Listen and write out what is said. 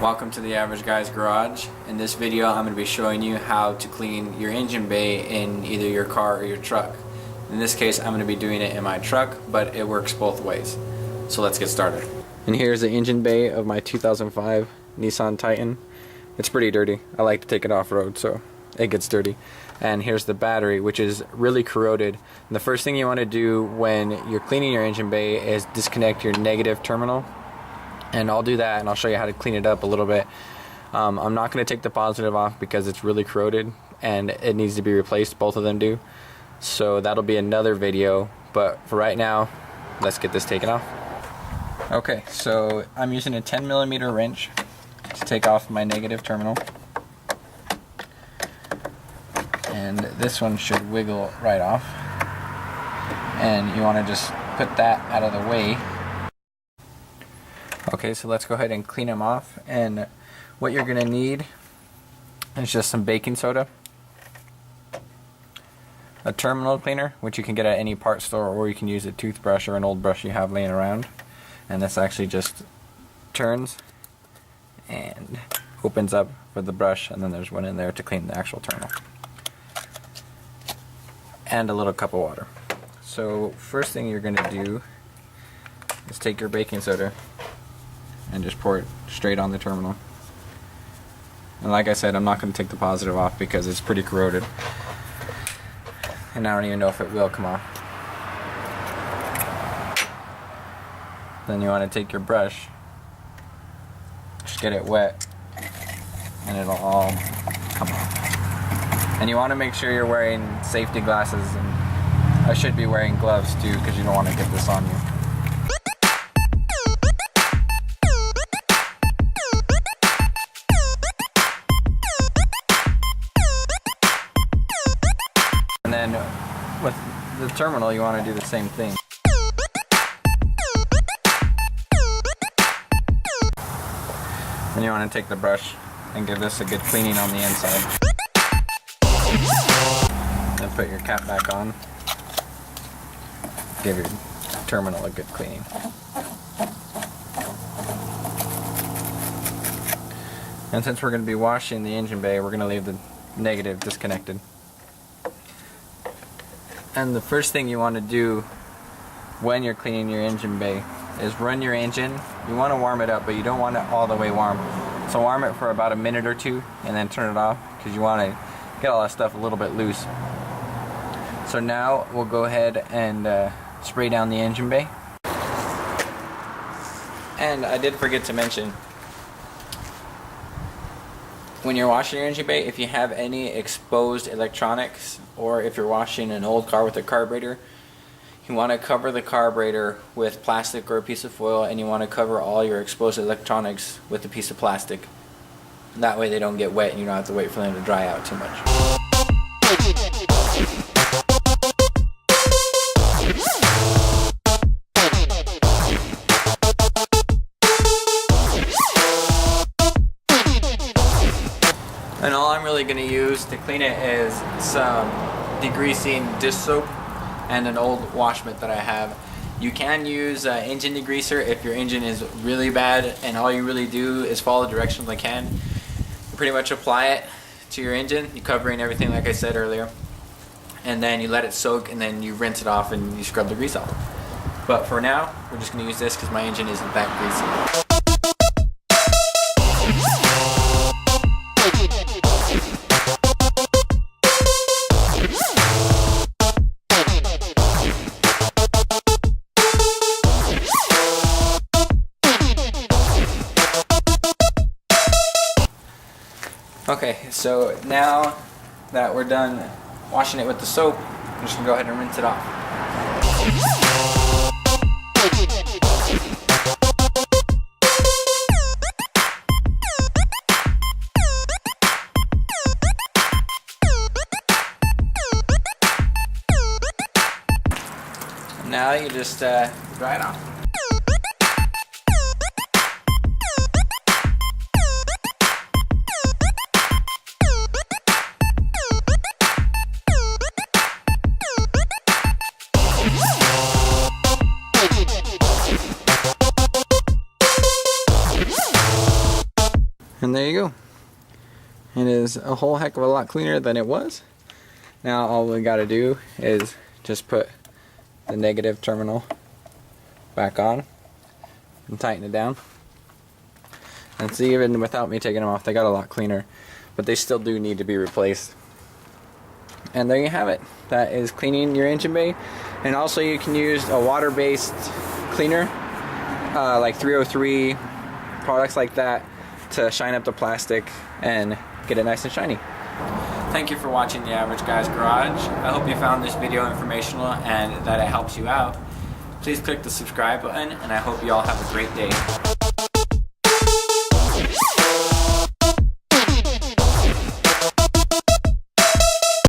Welcome to the Average Guy's Garage. In this video I'm going to be showing you how to clean your engine bay in either your car or your truck. In this case I'm going to be doing it in my truck, but it works both ways. So let's get started. And here's the engine bay of my 2005 Nissan Titan. It's pretty dirty. I like to take it off-road, so it gets dirty. And here's the battery, which is really corroded. And the first thing you want to do when you're cleaning your engine bay is disconnect your negative terminal. And I'll do that and I'll show you how to clean it up a little bit. I'm not going to take the positive off because it's really corroded and it needs to be replaced, both of them do. So that'll be another video, but for right now, let's get this taken off. Okay, so I'm using a 10mm wrench to take off my negative terminal. And this one should wiggle right off. And you want to just put that out of the way. Okay, so let's go ahead and clean them off, and what you're going to need is just some baking soda, a terminal cleaner, which you can get at any part store, or you can use a toothbrush or an old brush you have laying around, and this actually just turns and opens up for the brush, and then there's one in there to clean the actual terminal, and a little cup of water. So first thing you're going to do is take your baking soda and just pour it straight on the terminal. And like I said, I'm not going to take the positive off because it's pretty corroded. And I don't even know if it will come off. Then you want to take your brush, just get it wet, and it'll all come off. And you want to make sure you're wearing safety glasses, and I should be wearing gloves too because you don't want to get this on you. And then with the terminal, you want to do the same thing. And you want to take the brush and give this a good cleaning on the inside. Then put your cap back on. Give your terminal a good cleaning. And since we're going to be washing the engine bay, we're going to leave the negative disconnected. And the first thing you want to do when you're cleaning your engine bay is run your engine. You want to warm it up, but you don't want it all the way warm. So warm it for about a minute or two and then turn it off, because you want to get all that stuff a little bit loose. So now we'll go ahead and spray down the engine bay. And I did forget to mention, when you're washing your engine bay, if you have any exposed electronics, or if you're washing an old car with a carburetor, you want to cover the carburetor with plastic or a piece of foil, and you want to cover all your exposed electronics with a piece of plastic. That way they don't get wet and you don't have to wait for them to dry out too much. And all I'm really going to use to clean it is some degreasing dish soap and an old wash mitt that I have. You can use engine degreaser if your engine is really bad and all you really do is follow the directions I can. You pretty much apply it to your engine, you covering everything like I said earlier, and then you let it soak, and then you rinse it off and you scrub the grease off. But for now, we're just going to use this because my engine isn't that greasy. Okay, so now that we're done washing it with the soap, I'm just going to go ahead and rinse it off. Now you just dry it off. you go. It is a whole heck of a lot cleaner than it was. Now all we gotta do is just put the negative terminal back on and tighten it down. And see, even without me taking them off, they got a lot cleaner, but they still do need to be replaced. And there you have it. That is cleaning your engine bay. And also you can use a water-based cleaner, like 303, products like that, to shine up the plastic and get it nice and shiny. Thank you for watching The Average Guy's Garage. I hope you found this video informational and that it helps you out. Please click the subscribe button, and I hope you all have a great day.